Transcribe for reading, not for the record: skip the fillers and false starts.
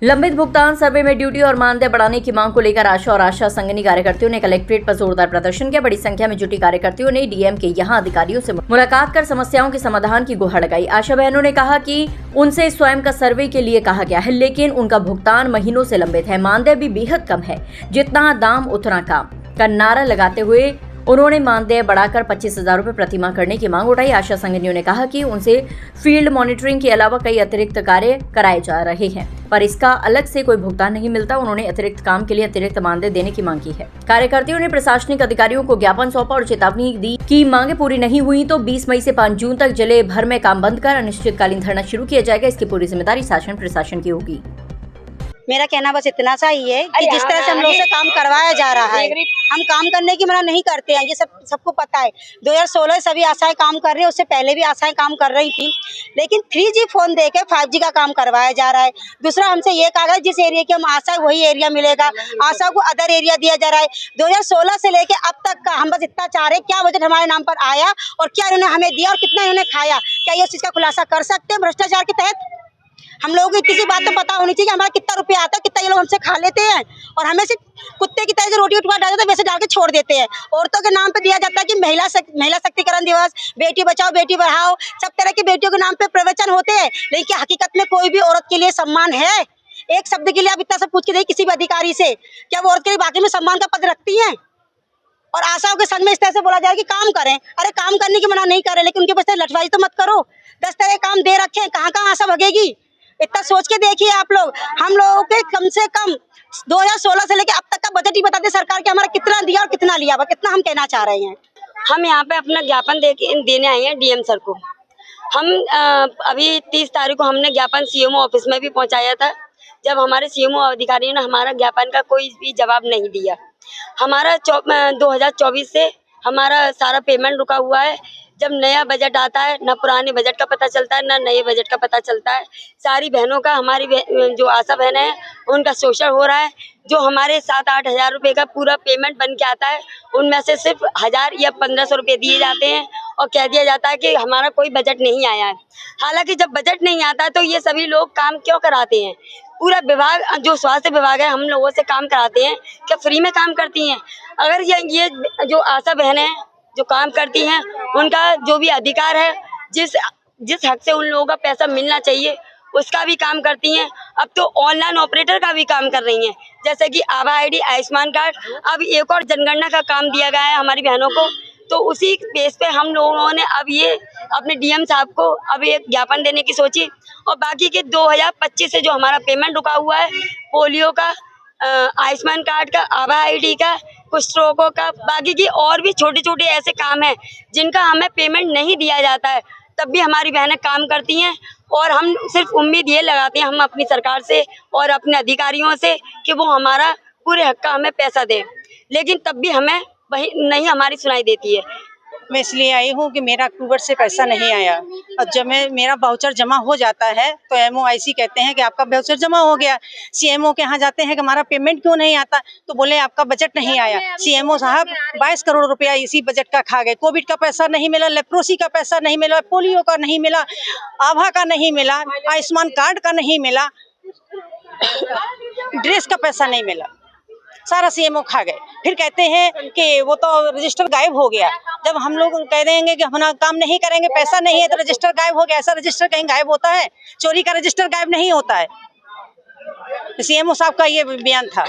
लंबित भुगतान सर्वे में ड्यूटी और मानदेय बढ़ाने की मांग को लेकर आशा और आशा संगनी कार्यकर्तियों ने कलेक्ट्रेट पर जोरदार प्रदर्शन किया। बड़ी संख्या में जुटी कार्यकर्तियों ने डीएम के यहां अधिकारियों से मुलाकात कर समस्याओं के समाधान की गुहार लगाई। आशा बहनों ने कहा कि उनसे स्वयं का सर्वे के लिए कहा गया है, लेकिन उनका भुगतान महीनों से लंबित है। मानदेय भी बेहद कम है, जितना दाम उतना काम का नारा लगाते हुए उन्होंने मानदेय बढ़ाकर 25,000 रुपये प्रतिमाह करने की मांग उठाई। आशा संगनियों ने कहा कि उनसे फील्ड मॉनिटरिंग के अलावा कई अतिरिक्त कार्य कराए जा रहे हैं, पर इसका अलग से कोई भुगतान नहीं मिलता। उन्होंने अतिरिक्त काम के लिए अतिरिक्त मानदेय देने की मांग की है। कार्यकर्ताओं ने प्रशासनिक अधिकारियों को ज्ञापन सौंपा और चेतावनी दी कि मांगे पूरी नहीं हुई तो 20 मई से 5 जून तक जिले भर में काम बंद कर अनिश्चितकालीन धरना शुरू किया जाएगा। इसकी पूरी जिम्मेदारी शासन प्रशासन की होगी। मेरा कहना बस इतना सा ही है कि जिस तरह से हम लोग से काम करवाया जा रहा है, हम काम करने की मना नहीं करते हैं, ये सबको पता है। 2016 सभी आशाएं काम कर रही है, उससे पहले भी आशाएं काम कर रही थी, लेकिन 3G फोन देके 5G का काम करवाया जा रहा है। दूसरा हमसे ये कहा गया जिस एरिया के हम आशा है वही एरिया मिलेगा, आशा को अदर एरिया दिया जा रहा है। 2016 से लेके अब तक का हम बस इतना चाह रहे हैं, क्या बजट हमारे नाम पर आया और क्या इन्होंने हमें दिया और कितना इन्होंने खाया, क्या ये चीज का खुलासा कर सकते हैं? भ्रष्टाचार के तहत हम लोगों को इतनी सी बात तो पता होनी चाहिए कि हमारा कितना रुपया आता है, कितना ये लोग हमसे खा लेते हैं और हमें सिर्फ कुत्ते की तरह जो रोटी उठवा डालते हैं वैसे डाल के छोड़ देते हैं। औरतों के नाम पे दिया जाता है कि महिला शक्तिकरण दिवस, बेटी बचाओ बेटी बढ़ाओ, सब तरह की बेटियों के नाम पे प्रवचन होते हैं, लेकिन क्या हकीकत में कोई भी औरत के लिए सम्मान है? एक शब्द के लिए आप इतना सब पूछ के देखिए किसी भी अधिकारी से, क्या वो औरत के लिए बाकी में सम्मान का पद रखती है? और आशाओं के संग में इस तरह से बोला जाए कि काम करें। अरे काम करने की मना नहीं कर रहे, लेकिन उनके पास लठबाजी तो मत करो। 10 तरह के काम दे रखे हैं, कहाँ कहाँ आशा भगेगी? इतना सोच के देखिए आप लोग। हम लोगों के कम से कम 2016 से लेके अब तक का बजट ही बता दे सरकार के हमारा कितना दिया और कितना लिया, कितना हम कहना चाह रहे हैं। हम यहाँ पे अपना ज्ञापन देने आए हैं डीएम सर को। हम अभी 30 तारीख को हमने ज्ञापन सीएमओ ऑफिस में भी पहुँचाया था, जब हमारे सीएमओ अधिकारियों ने हमारा ज्ञापन का कोई भी जवाब नहीं दिया। हमारा 2024 से हमारा सारा पेमेंट रुका हुआ है। जब नया बजट आता है ना पुराने बजट का पता चलता है ना नए बजट का पता चलता है। सारी बहनों का, हमारी जो आशा बहनें हैं उनका शोषण हो रहा है। जो हमारे 7-8 हज़ार रुपये का पूरा पेमेंट बन के आता है, उनमें से सिर्फ 1000 या 1500 रुपये दिए जाते हैं और कह दिया जाता है कि हमारा कोई बजट नहीं आया है। हालांकि जब बजट नहीं आता है तो ये सभी लोग काम क्यों कराते हैं? पूरा विभाग, जो स्वास्थ्य विभाग है, हम लोगों से काम कराते हैं, क्या फ्री में काम करती हैं? अगर ये जो आशा बहनें जो काम करती हैं उनका जो भी अधिकार है, जिस हक से उन लोगों का पैसा मिलना चाहिए उसका भी काम करती हैं। अब तो ऑनलाइन ऑपरेटर का भी काम कर रही हैं, जैसे कि आभा आईडी, आयुष्मान कार्ड। अब एक और जनगणना का काम दिया गया है हमारी बहनों को, तो उसी बेस पे हम लोगों ने अब ये अपने डीएम साहब को अब एक ज्ञापन देने की सोची। और बाकी के 2025 से जो हमारा पेमेंट रुका हुआ है, पोलियो का, आयुष्मान कार्ड का, आभा आईडी का, कुछ रोगों का, बाकी की और भी छोटे छोटे ऐसे काम हैं जिनका हमें पेमेंट नहीं दिया जाता है, तब भी हमारी बहनें काम करती हैं। और हम सिर्फ उम्मीद ये लगाते हैं हम अपनी सरकार से और अपने अधिकारियों से कि वो हमारा पूरे हक का हमें पैसा दें, लेकिन तब भी हमें वही नहीं हमारी सुनाई देती है। मैं इसलिए आई हूँ कि मेरा अक्टूबर से पैसा नहीं आया और जब मेरा वाउचर जमा हो जाता है तो MOIC कहते हैं कि आपका वाउचर जमा हो गया। CMO के यहाँ जाते हैं कि हमारा पेमेंट क्यों नहीं आता, तो बोले आपका बजट नहीं आया। CMO साहब 22 करोड़ रुपया इसी बजट का खा गए। कोविड का पैसा नहीं मिला, लेप्रोसी का पैसा नहीं मिला, पोलियो का नहीं मिला, आभा का नहीं मिला, आयुष्मान कार्ड का नहीं मिला, ड्रेस का पैसा नहीं मिला, सारा CMO खा गए। फिर कहते हैं कि वो तो रजिस्टर गायब हो गया। जब हम लोग कह देंगे कि हम काम नहीं करेंगे, पैसा नहीं है, तो रजिस्टर गायब हो गया। ऐसा रजिस्टर कहीं गायब होता है? चोरी का रजिस्टर गायब नहीं होता है। CMO साहब का ये बयान था।